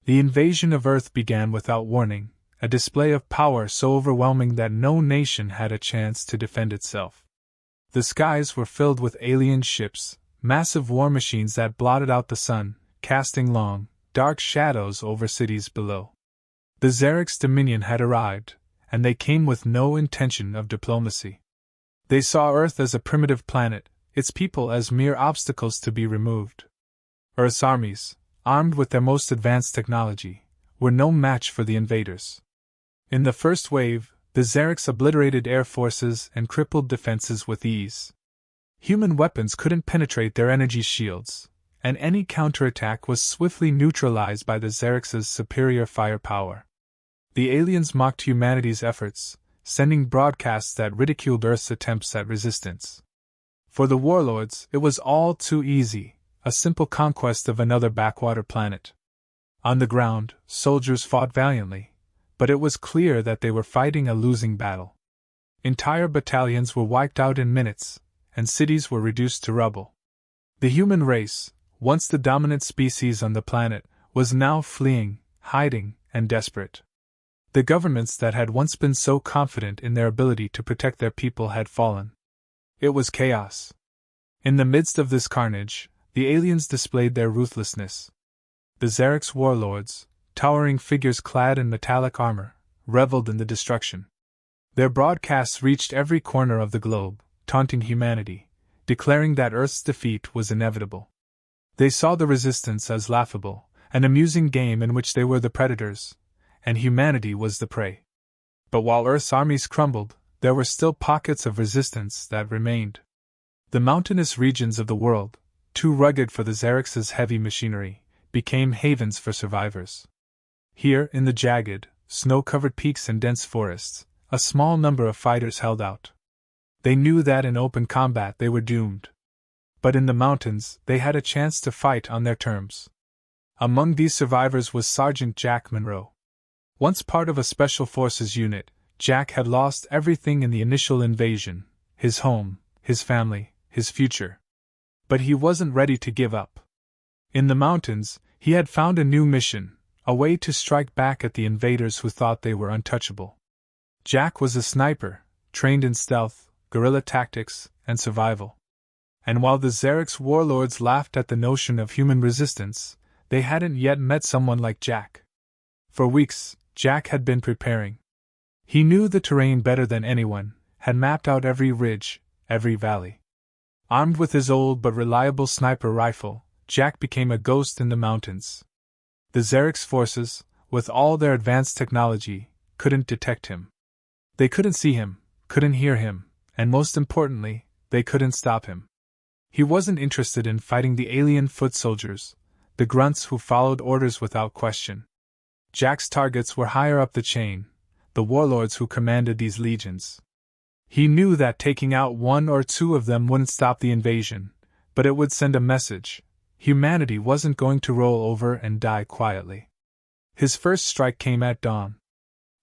The invasion of Earth began without warning, a display of power so overwhelming that no nation had a chance to defend itself. The skies were filled with alien ships, massive war machines that blotted out the sun, casting long, dark shadows over cities below. The Xerix Dominion had arrived, and they came with no intention of diplomacy. They saw Earth as a primitive planet, its people as mere obstacles to be removed. Earth's armies, armed with their most advanced technology, were no match for the invaders. In the first wave, the Xerix obliterated air forces and crippled defenses with ease. Human weapons couldn't penetrate their energy shields, and any counterattack was swiftly neutralized by the Xerix's superior firepower. The aliens mocked humanity's efforts, sending broadcasts that ridiculed Earth's attempts at resistance. For the Warlords, it was all too easy, a simple conquest of another backwater planet. On the ground, soldiers fought valiantly, but it was clear that they were fighting a losing battle. Entire battalions were wiped out in minutes, and cities were reduced to rubble. The human race, once the dominant species on the planet, was now fleeing, hiding, and desperate. The governments that had once been so confident in their ability to protect their people had fallen. It was chaos. In the midst of this carnage, the aliens displayed their ruthlessness. The Xerix warlords, towering figures clad in metallic armor, reveled in the destruction. Their broadcasts reached every corner of the globe, taunting humanity, declaring that Earth's defeat was inevitable. They saw the resistance as laughable, an amusing game in which they were the predators, and humanity was the prey. But while Earth's armies crumbled, there were still pockets of resistance that remained. The mountainous regions of the world, too rugged for the Xerix's heavy machinery, became havens for survivors. Here, in the jagged, snow-covered peaks and dense forests, a small number of fighters held out. They knew that in open combat they were doomed. But in the mountains, they had a chance to fight on their terms. Among these survivors was Sergeant Jack Monroe. Once part of a Special Forces unit, Jack had lost everything in the initial invasion: his home, his family, his future. But he wasn't ready to give up. In the mountains, he had found a new mission, a way to strike back at the invaders who thought they were untouchable. Jack was a sniper, trained in stealth, guerrilla tactics, and survival. And while the Xerix warlords laughed at the notion of human resistance, they hadn't yet met someone like Jack. For weeks, Jack had been preparing. He knew the terrain better than anyone, had mapped out every ridge, every valley. Armed with his old but reliable sniper rifle, Jack became a ghost in the mountains. The Xerix forces, with all their advanced technology, couldn't detect him. They couldn't see him, couldn't hear him, and most importantly, they couldn't stop him. He wasn't interested in fighting the alien foot soldiers, the grunts who followed orders without question. Jack's targets were higher up the chain, the warlords who commanded these legions. He knew that taking out one or two of them wouldn't stop the invasion, but it would send a message: humanity wasn't going to roll over and die quietly. His first strike came at dawn.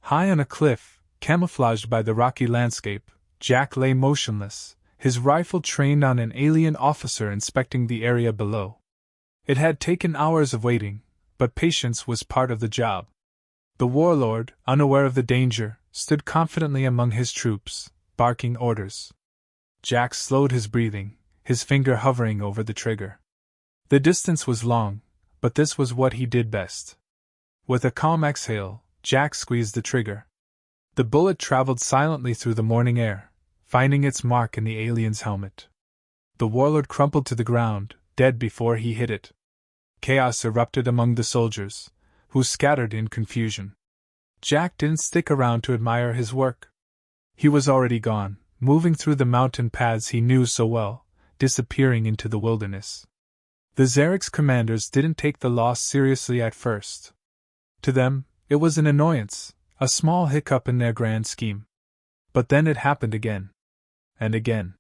High on a cliff, camouflaged by the rocky landscape, Jack lay motionless, his rifle trained on an alien officer inspecting the area below. It had taken hours of waiting, but patience was part of the job. The warlord, unaware of the danger, stood confidently among his troops, barking orders. Jack slowed his breathing, his finger hovering over the trigger. The distance was long, but this was what he did best. With a calm exhale, Jack squeezed the trigger. The bullet traveled silently through the morning air, finding its mark in the alien's helmet. The warlord crumpled to the ground, dead before he hit it. Chaos erupted among the soldiers, who scattered in confusion. Jack didn't stick around to admire his work. He was already gone, moving through the mountain paths he knew so well, disappearing into the wilderness. The Xerix commanders didn't take the loss seriously at first. To them, it was an annoyance, a small hiccup in their grand scheme. But then it happened again. And again.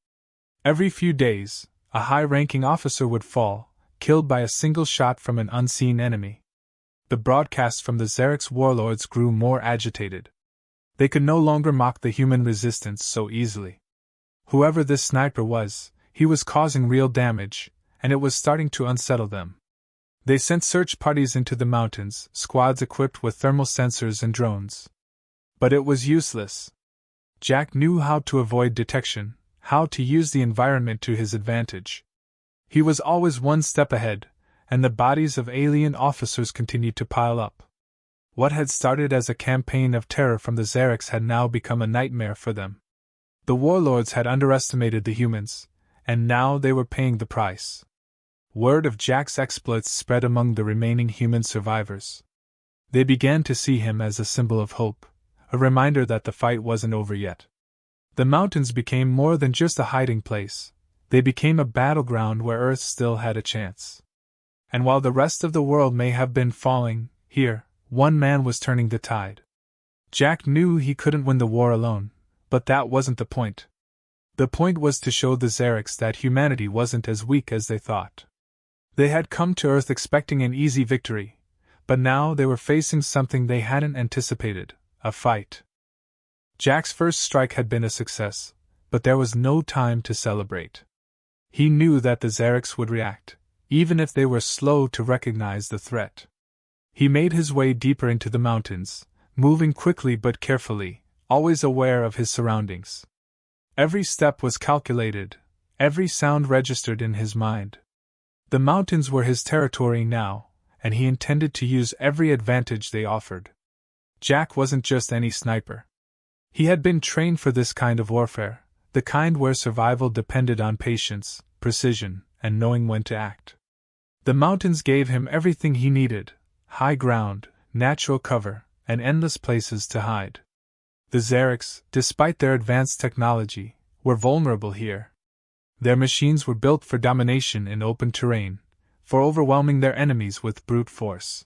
Every few days, a high-ranking officer would fall, killed by a single shot from an unseen enemy. The broadcasts from the Xerix warlords grew more agitated. They could no longer mock the human resistance so easily. Whoever this sniper was, he was causing real damage, and it was starting to unsettle them. They sent search parties into the mountains, squads equipped with thermal sensors and drones. But it was useless. Jack knew how to avoid detection, how to use the environment to his advantage. He was always one step ahead, and the bodies of alien officers continued to pile up. What had started as a campaign of terror from the Xerix had now become a nightmare for them. The Warlords had underestimated the humans, and now they were paying the price. Word of Jack's exploits spread among the remaining human survivors. They began to see him as a symbol of hope, a reminder that the fight wasn't over yet. The mountains became more than just a hiding place, they became a battleground where Earth still had a chance. And while the rest of the world may have been falling, here, one man was turning the tide. Jack knew he couldn't win the war alone, but that wasn't the point. The point was to show the Xerix that humanity wasn't as weak as they thought. They had come to Earth expecting an easy victory, but now they were facing something they hadn't anticipated, a fight. Jack's first strike had been a success, but there was no time to celebrate. He knew that the Xerix would react, even if they were slow to recognize the threat. He made his way deeper into the mountains, moving quickly but carefully, always aware of his surroundings. Every step was calculated, every sound registered in his mind. The mountains were his territory now, and he intended to use every advantage they offered. Jack wasn't just any sniper. He had been trained for this kind of warfare, the kind where survival depended on patience, precision, and knowing when to act. The mountains gave him everything he needed: high ground, natural cover, and endless places to hide. The Xerix, despite their advanced technology, were vulnerable here. Their machines were built for domination in open terrain, for overwhelming their enemies with brute force.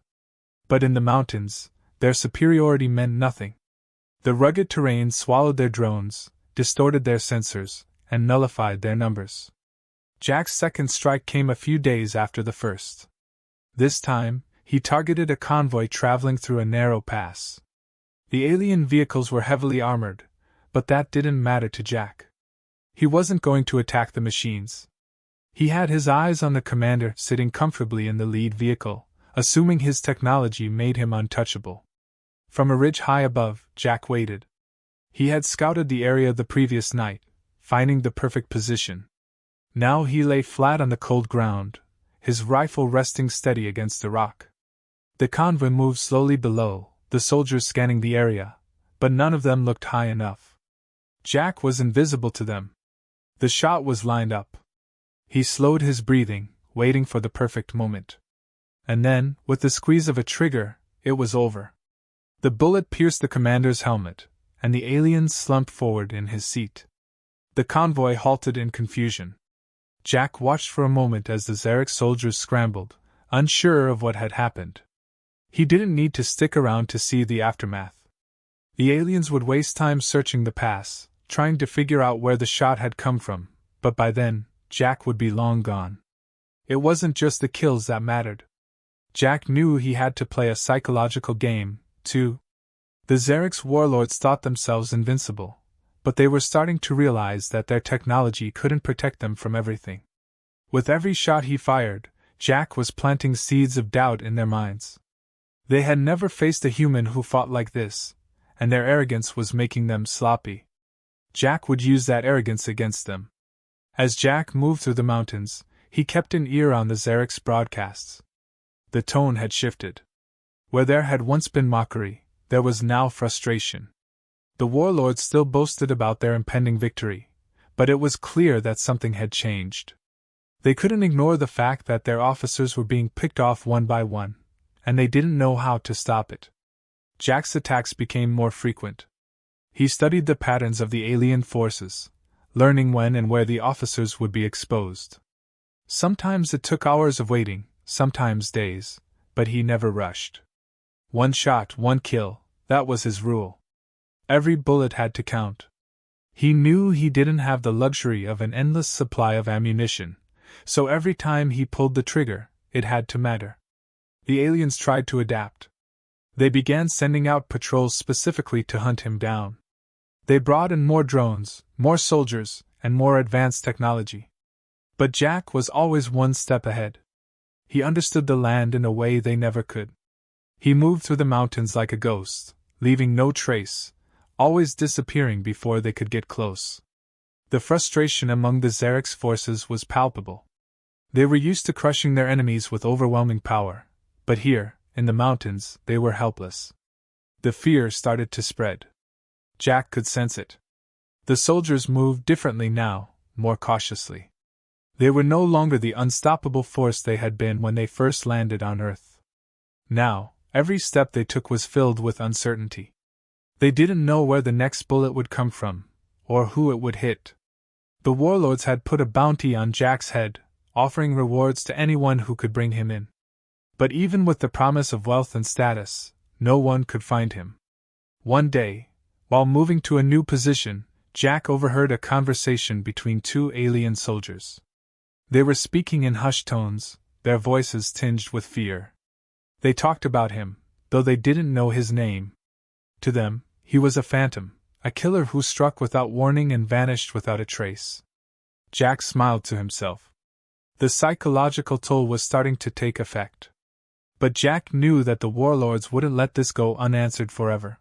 But in the mountains, their superiority meant nothing. The rugged terrain swallowed their drones, distorted their sensors, and nullified their numbers. Jack's second strike came a few days after the first. This time, he targeted a convoy traveling through a narrow pass. The alien vehicles were heavily armored, but that didn't matter to Jack. He wasn't going to attack the machines. He had his eyes on the commander sitting comfortably in the lead vehicle, assuming his technology made him untouchable. From a ridge high above, Jack waited. He had scouted the area the previous night, finding the perfect position. Now he lay flat on the cold ground, his rifle resting steady against the rock. The convoy moved slowly below, the soldiers scanning the area, but none of them looked high enough. Jack was invisible to them. The shot was lined up. He slowed his breathing, waiting for the perfect moment. And then, with the squeeze of a trigger, it was over. The bullet pierced the commander's helmet, and the alien slumped forward in his seat. The convoy halted in confusion. Jack watched for a moment as the Xerix soldiers scrambled, unsure of what had happened. He didn't need to stick around to see the aftermath. The aliens would waste time searching the pass, trying to figure out where the shot had come from, but by then, Jack would be long gone. It wasn't just the kills that mattered. Jack knew he had to play a psychological game, too. The Xerix warlords thought themselves invincible, but they were starting to realize that their technology couldn't protect them from everything. With every shot he fired, Jack was planting seeds of doubt in their minds. They had never faced a human who fought like this, and their arrogance was making them sloppy. Jack would use that arrogance against them. As Jack moved through the mountains, he kept an ear on the Xerix broadcasts. The tone had shifted. Where there had once been mockery, there was now frustration. The warlords still boasted about their impending victory, but it was clear that something had changed. They couldn't ignore the fact that their officers were being picked off one by one, and they didn't know how to stop it. Jack's attacks became more frequent. He studied the patterns of the alien forces, learning when and where the officers would be exposed. Sometimes it took hours of waiting, sometimes days, but he never rushed. One shot, one kill, that was his rule. Every bullet had to count. He knew he didn't have the luxury of an endless supply of ammunition, so every time he pulled the trigger, it had to matter. The aliens tried to adapt. They began sending out patrols specifically to hunt him down. They brought in more drones, more soldiers, and more advanced technology. But Jack was always one step ahead. He understood the land in a way they never could. He moved through the mountains like a ghost, leaving no trace, always disappearing before they could get close. The frustration among the Xerx's forces was palpable. They were used to crushing their enemies with overwhelming power, but here, in the mountains, they were helpless. The fear started to spread. Jack could sense it. The soldiers moved differently now, more cautiously. They were no longer the unstoppable force they had been when they first landed on Earth. Now, every step they took was filled with uncertainty. They didn't know where the next bullet would come from, or who it would hit. The warlords had put a bounty on Jack's head, offering rewards to anyone who could bring him in. But even with the promise of wealth and status, no one could find him. One day, while moving to a new position, Jack overheard a conversation between two alien soldiers. They were speaking in hushed tones, their voices tinged with fear. They talked about him, though they didn't know his name. To them, he was a phantom, a killer who struck without warning and vanished without a trace. Jack smiled to himself. The psychological toll was starting to take effect. But Jack knew that the warlords wouldn't let this go unanswered forever.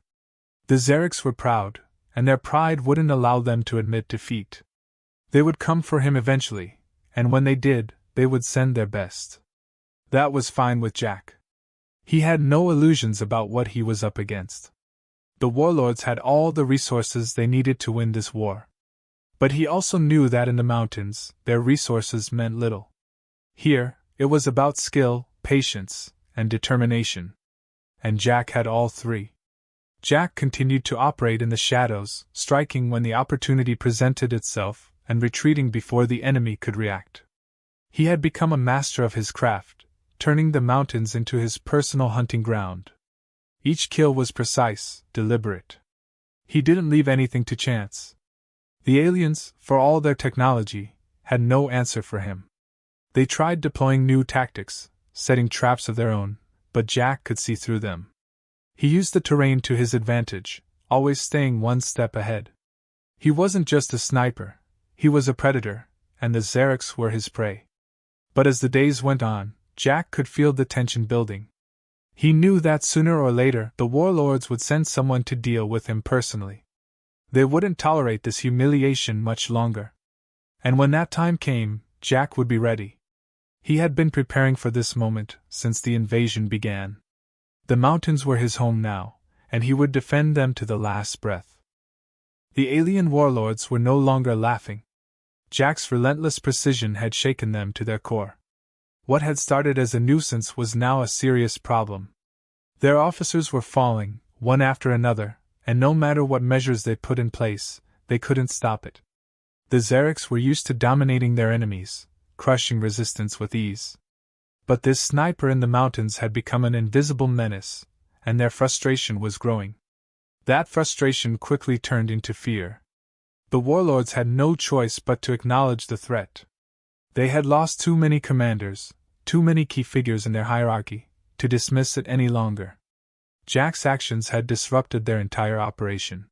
The Xerxes were proud, and their pride wouldn't allow them to admit defeat. They would come for him eventually, and when they did, they would send their best. That was fine with Jack. He had no illusions about what he was up against. The warlords had all the resources they needed to win this war. But he also knew that in the mountains, their resources meant little. Here, it was about skill, patience, and determination. And Jack had all three. Jack continued to operate in the shadows, striking when the opportunity presented itself, and retreating before the enemy could react. He had become a master of his craft, turning the mountains into his personal hunting ground. Each kill was precise, deliberate. He didn't leave anything to chance. The aliens, for all their technology, had no answer for him. They tried deploying new tactics, setting traps of their own, but Jack could see through them. He used the terrain to his advantage, always staying one step ahead. He wasn't just a sniper, he was a predator, and the Xerxes were his prey. But as the days went on, Jack could feel the tension building. He knew that sooner or later the warlords would send someone to deal with him personally. They wouldn't tolerate this humiliation much longer. And when that time came, Jack would be ready. He had been preparing for this moment since the invasion began. The mountains were his home now, and he would defend them to the last breath. The alien warlords were no longer laughing. Jack's relentless precision had shaken them to their core. What had started as a nuisance was now a serious problem. Their officers were falling, one after another, and no matter what measures they put in place, they couldn't stop it. The Xerxes were used to dominating their enemies, crushing resistance with ease. But this sniper in the mountains had become an invisible menace, and their frustration was growing. That frustration quickly turned into fear. The warlords had no choice but to acknowledge the threat. They had lost too many commanders, too many key figures in their hierarchy, to dismiss it any longer. Jack's actions had disrupted their entire operation.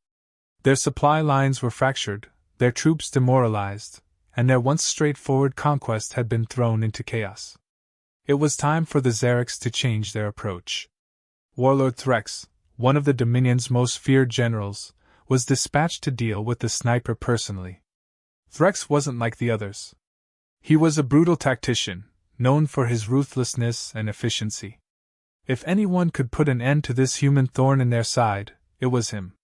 Their supply lines were fractured, their troops demoralized, and their once straightforward conquest had been thrown into chaos. It was time for the Xerxes to change their approach. Warlord Threx, one of the Dominion's most feared generals, was dispatched to deal with the sniper personally. Threx wasn't like the others. He was a brutal tactician, known for his ruthlessness and efficiency. If anyone could put an end to this human thorn in their side, it was him.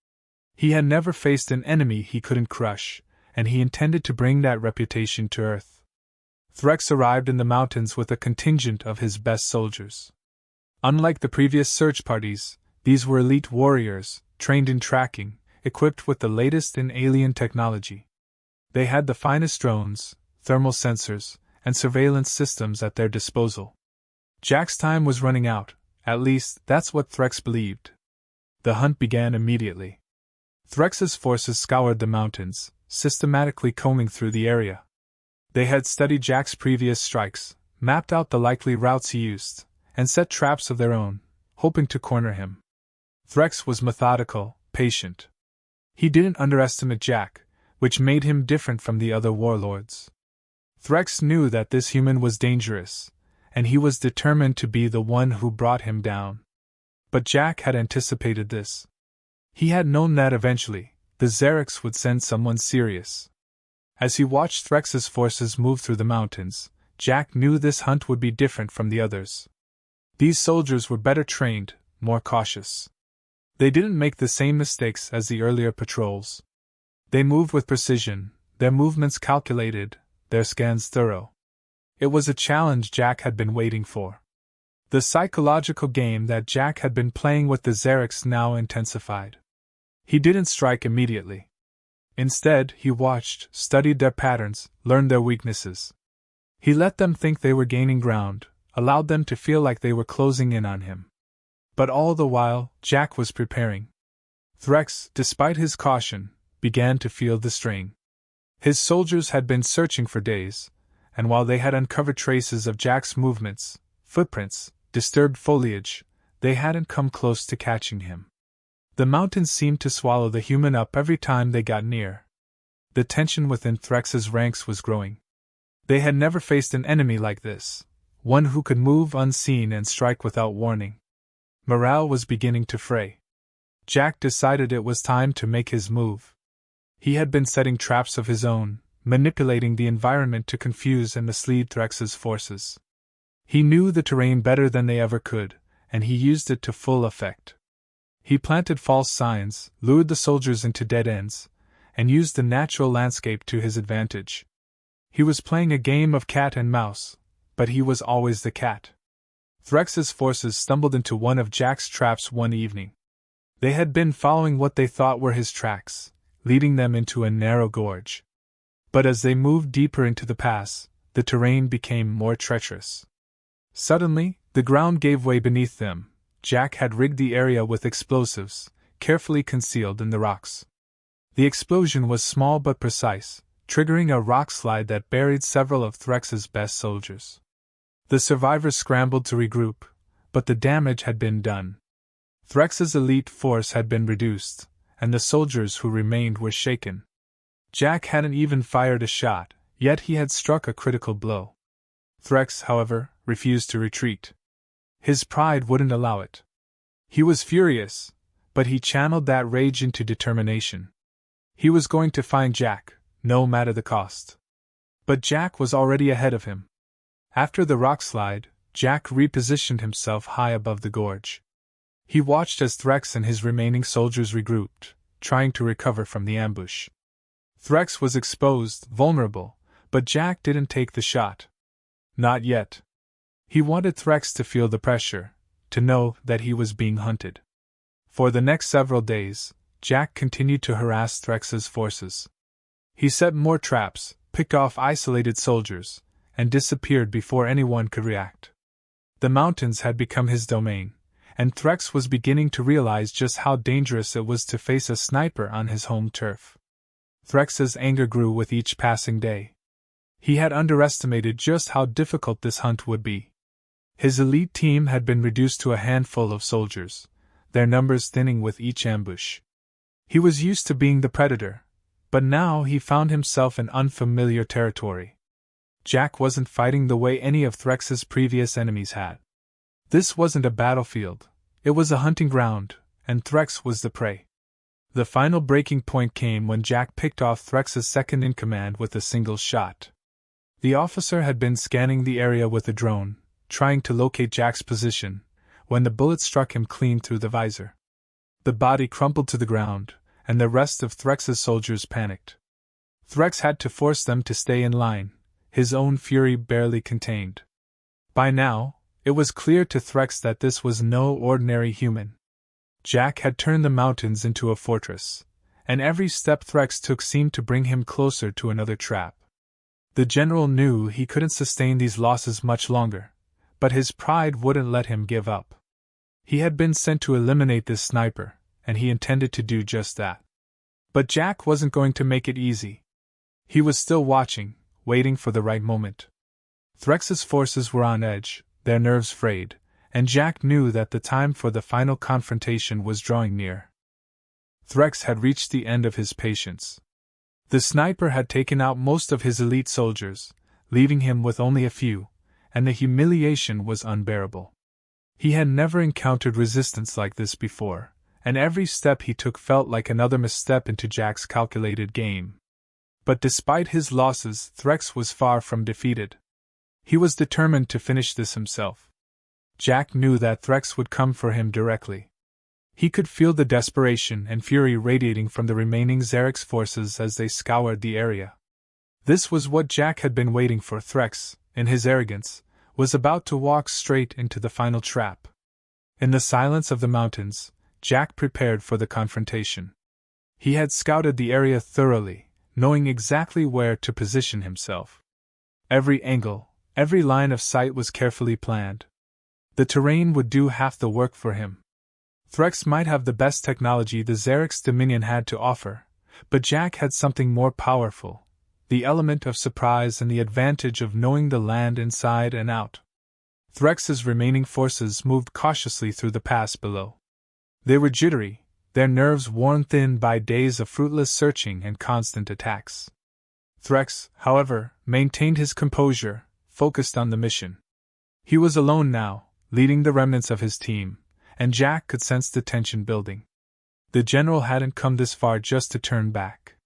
He had never faced an enemy he couldn't crush, and he intended to bring that reputation to earth. Threx arrived in the mountains with a contingent of his best soldiers. Unlike the previous search parties, these were elite warriors, trained in tracking, equipped with the latest in alien technology. They had the finest drones, thermal sensors, and surveillance systems at their disposal. Jack's time was running out, at least that's what Threx believed. The hunt began immediately. Threx's forces scoured the mountains, systematically combing through the area. They had studied Jack's previous strikes, mapped out the likely routes he used, and set traps of their own, hoping to corner him. Threx was methodical, patient. He didn't underestimate Jack, which made him different from the other warlords. Threx knew that this human was dangerous, and he was determined to be the one who brought him down. But Jack had anticipated this. He had known that eventually, the Xerix would send someone serious. As he watched Threx's forces move through the mountains, Jack knew this hunt would be different from the others. These soldiers were better trained, more cautious. They didn't make the same mistakes as the earlier patrols. They moved with precision, their movements calculated, their scans thorough. It was a challenge Jack had been waiting for. The psychological game that Jack had been playing with the Xerix now intensified. He didn't strike immediately. Instead, he watched, studied their patterns, learned their weaknesses. He let them think they were gaining ground, allowed them to feel like they were closing in on him. But all the while, Jack was preparing. Threx, despite his caution, began to feel the strain. His soldiers had been searching for days, and while they had uncovered traces of Jack's movements, footprints, disturbed foliage, they hadn't come close to catching him. The mountains seemed to swallow the human up every time they got near. The tension within Threx's ranks was growing. They had never faced an enemy like this, one who could move unseen and strike without warning. Morale was beginning to fray. Jack decided it was time to make his move. He had been setting traps of his own, manipulating the environment to confuse and mislead Threx's forces. He knew the terrain better than they ever could, and he used it to full effect. He planted false signs, lured the soldiers into dead ends, and used the natural landscape to his advantage. He was playing a game of cat and mouse, but he was always the cat. Threx's forces stumbled into one of Jack's traps one evening. They had been following what they thought were his tracks, leading them into a narrow gorge. But as they moved deeper into the pass, the terrain became more treacherous. Suddenly, the ground gave way beneath them. Jack had rigged the area with explosives, carefully concealed in the rocks. The explosion was small but precise, triggering a rock slide that buried several of Threx's best soldiers. The survivors scrambled to regroup, but the damage had been done. Threx's elite force had been reduced, and the soldiers who remained were shaken. Jack hadn't even fired a shot, yet he had struck a critical blow. Threx, however, refused to retreat. His pride wouldn't allow it. He was furious, but he channeled that rage into determination. He was going to find Jack, no matter the cost. But Jack was already ahead of him. After the rock slide, Jack repositioned himself high above the gorge. He watched as Threx and his remaining soldiers regrouped, trying to recover from the ambush. Threx was exposed, vulnerable, but Jack didn't take the shot. Not yet. He wanted Threx to feel the pressure, to know that he was being hunted. For the next several days, Jack continued to harass Threx's forces. He set more traps, picked off isolated soldiers, and disappeared before anyone could react. The mountains had become his domain, and Threx was beginning to realize just how dangerous it was to face a sniper on his home turf. Threx's anger grew with each passing day. He had underestimated just how difficult this hunt would be. His elite team had been reduced to a handful of soldiers, their numbers thinning with each ambush. He was used to being the predator, but now he found himself in unfamiliar territory. Jack wasn't fighting the way any of Threx's previous enemies had. This wasn't a battlefield, it was a hunting ground, and Threx was the prey. The final breaking point came when Jack picked off Threx's second-in-command with a single shot. The officer had been scanning the area with a drone, trying to locate Jack's position, when the bullet struck him clean through the visor. The body crumpled to the ground, and the rest of Threx's soldiers panicked. Threx had to force them to stay in line, his own fury barely contained. By now, it was clear to Threx that this was no ordinary human. Jack had turned the mountains into a fortress, and every step Threx took seemed to bring him closer to another trap. The general knew he couldn't sustain these losses much longer, but his pride wouldn't let him give up. He had been sent to eliminate this sniper, and he intended to do just that. But Jack wasn't going to make it easy. He was still watching, waiting for the right moment. Threx's forces were on edge, their nerves frayed, and Jack knew that the time for the final confrontation was drawing near. Threx had reached the end of his patience. The sniper had taken out most of his elite soldiers, leaving him with only a few, and the humiliation was unbearable. He had never encountered resistance like this before, and every step he took felt like another misstep into Jack's calculated game. But despite his losses, Threx was far from defeated. He was determined to finish this himself. Jack knew that Threx would come for him directly. He could feel the desperation and fury radiating from the remaining Xerix forces as they scoured the area. This was what Jack had been waiting for. Threx, in his arrogance, was about to walk straight into the final trap. In the silence of the mountains, Jack prepared for the confrontation. He had scouted the area thoroughly, knowing exactly where to position himself. Every angle, every line of sight was carefully planned. The terrain would do half the work for him. Threx might have the best technology the Xerix Dominion had to offer, but Jack had something more powerful: the element of surprise and the advantage of knowing the land inside and out. Threx's remaining forces moved cautiously through the pass below. They were jittery, their nerves worn thin by days of fruitless searching and constant attacks. Threx, however, maintained his composure, focused on the mission. He was alone now, leading the remnants of his team, and Jack could sense the tension building. The general hadn't come this far just to turn back.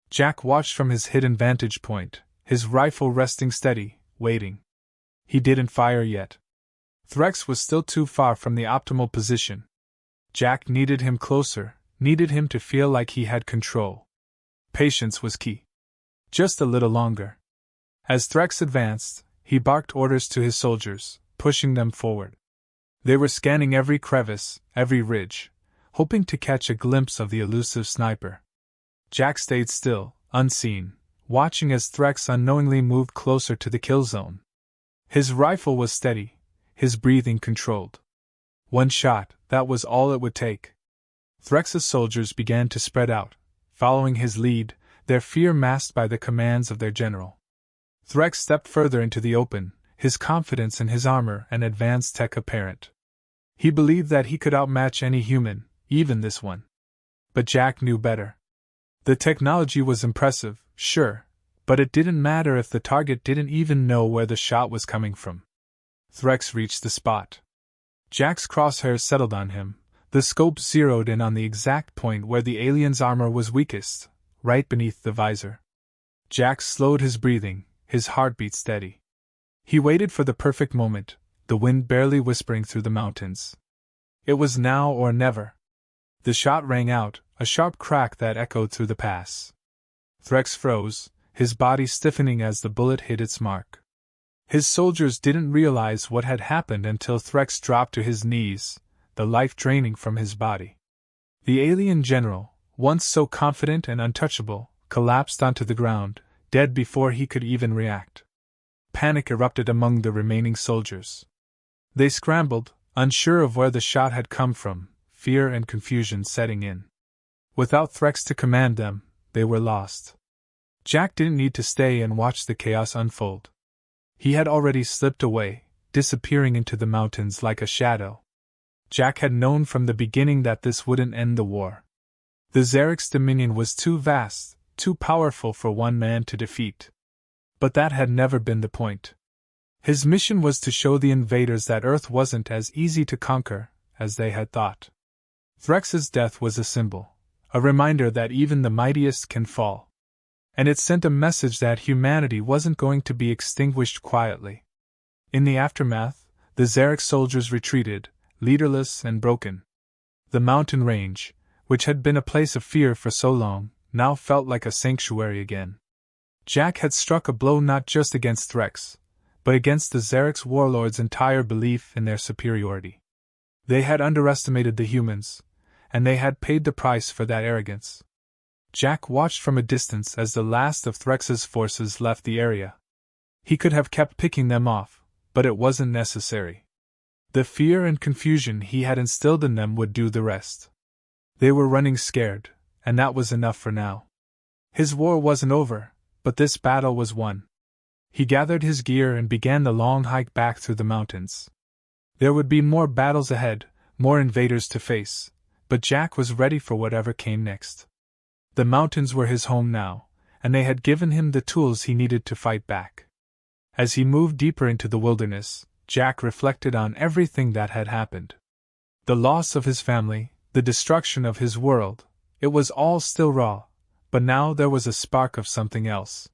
Jack watched from his hidden vantage point, his rifle resting steady, waiting. He didn't fire yet. Threx was still too far from the optimal position. Jack needed him closer, needed him to feel like he had control. Patience was key. Just a little longer. As Threx advanced, he barked orders to his soldiers, pushing them forward. They were scanning every crevice, every ridge, hoping to catch a glimpse of the elusive sniper. Jack stayed still, unseen, watching as Threx unknowingly moved closer to the kill zone. His rifle was steady, his breathing controlled. One shot, that was all it would take. Threx's soldiers began to spread out, following his lead, their fear masked by the commands of their general. Threx stepped further into the open, his confidence in his armor and advanced tech apparent. He believed that he could outmatch any human, even this one. But Jack knew better. The technology was impressive, sure, but it didn't matter if the target didn't even know where the shot was coming from. Threx reached the spot. Jack's crosshairs settled on him, the scope zeroed in on the exact point where the alien's armor was weakest, right beneath the visor. Jack slowed his breathing, his heartbeat steady. He waited for the perfect moment, the wind barely whispering through the mountains. It was now or never. The shot rang out, a sharp crack that echoed through the pass. Threx froze, his body stiffening as the bullet hit its mark. His soldiers didn't realize what had happened until Threx dropped to his knees, the life draining from his body. The alien general, once so confident and untouchable, collapsed onto the ground, dead before he could even react. Panic erupted among the remaining soldiers. They scrambled, unsure of where the shot had come from, fear and confusion setting in. Without Threx to command them, they were lost. Jack didn't need to stay and watch the chaos unfold. He had already slipped away, disappearing into the mountains like a shadow. Jack had known from the beginning that this wouldn't end the war. The Xerix Dominion was too vast, too powerful for one man to defeat. But that had never been the point. His mission was to show the invaders that Earth wasn't as easy to conquer as they had thought. Threx's death was a symbol, a reminder that even the mightiest can fall. And it sent a message that humanity wasn't going to be extinguished quietly. In the aftermath, the Xerix soldiers retreated, leaderless and broken. The mountain range, which had been a place of fear for so long, now felt like a sanctuary again. Jack had struck a blow not just against Threx, but against the Xerix warlords' entire belief in their superiority. They had underestimated the humans, and they had paid the price for that arrogance. Jack watched from a distance as the last of Threx's forces left the area. He could have kept picking them off, but it wasn't necessary. The fear and confusion he had instilled in them would do the rest. They were running scared, and that was enough for now. His war wasn't over, but this battle was won. He gathered his gear and began the long hike back through the mountains. There would be more battles ahead, more invaders to face, but Jack was ready for whatever came next. The mountains were his home now, and they had given him the tools he needed to fight back. As he moved deeper into the wilderness, Jack reflected on everything that had happened. The loss of his family, the destruction of his world, it was all still raw, but now there was a spark of something else.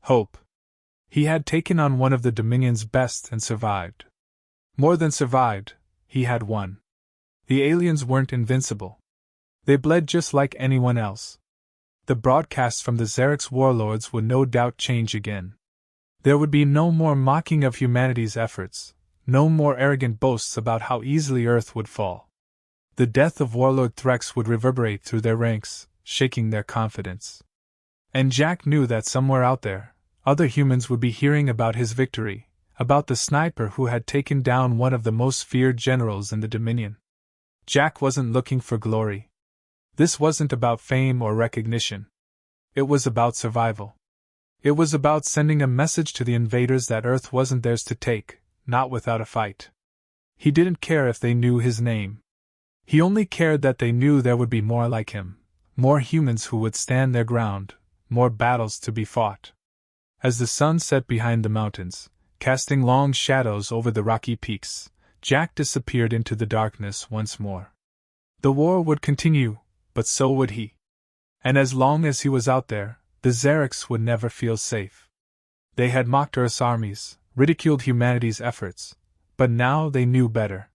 Hope. He had taken on one of the Dominion's best and survived. More than survived, he had won. The aliens weren't invincible. They bled just like anyone else. The broadcasts from the Xerix Warlords would no doubt change again. There would be no more mocking of humanity's efforts, no more arrogant boasts about how easily Earth would fall. The death of Warlord Threx would reverberate through their ranks, shaking their confidence. And Jack knew that somewhere out there, other humans would be hearing about his victory, about the sniper who had taken down one of the most feared generals in the Dominion. Jack wasn't looking for glory. This wasn't about fame or recognition. It was about survival. It was about sending a message to the invaders that Earth wasn't theirs to take, not without a fight. He didn't care if they knew his name. He only cared that they knew there would be more like him, more humans who would stand their ground, more battles to be fought. As the sun set behind the mountains, casting long shadows over the rocky peaks, Jack disappeared into the darkness once more. The war would continue, but so would he. And as long as he was out there, the Xerix would never feel safe. They had mocked Earth's armies, ridiculed humanity's efforts, but now they knew better.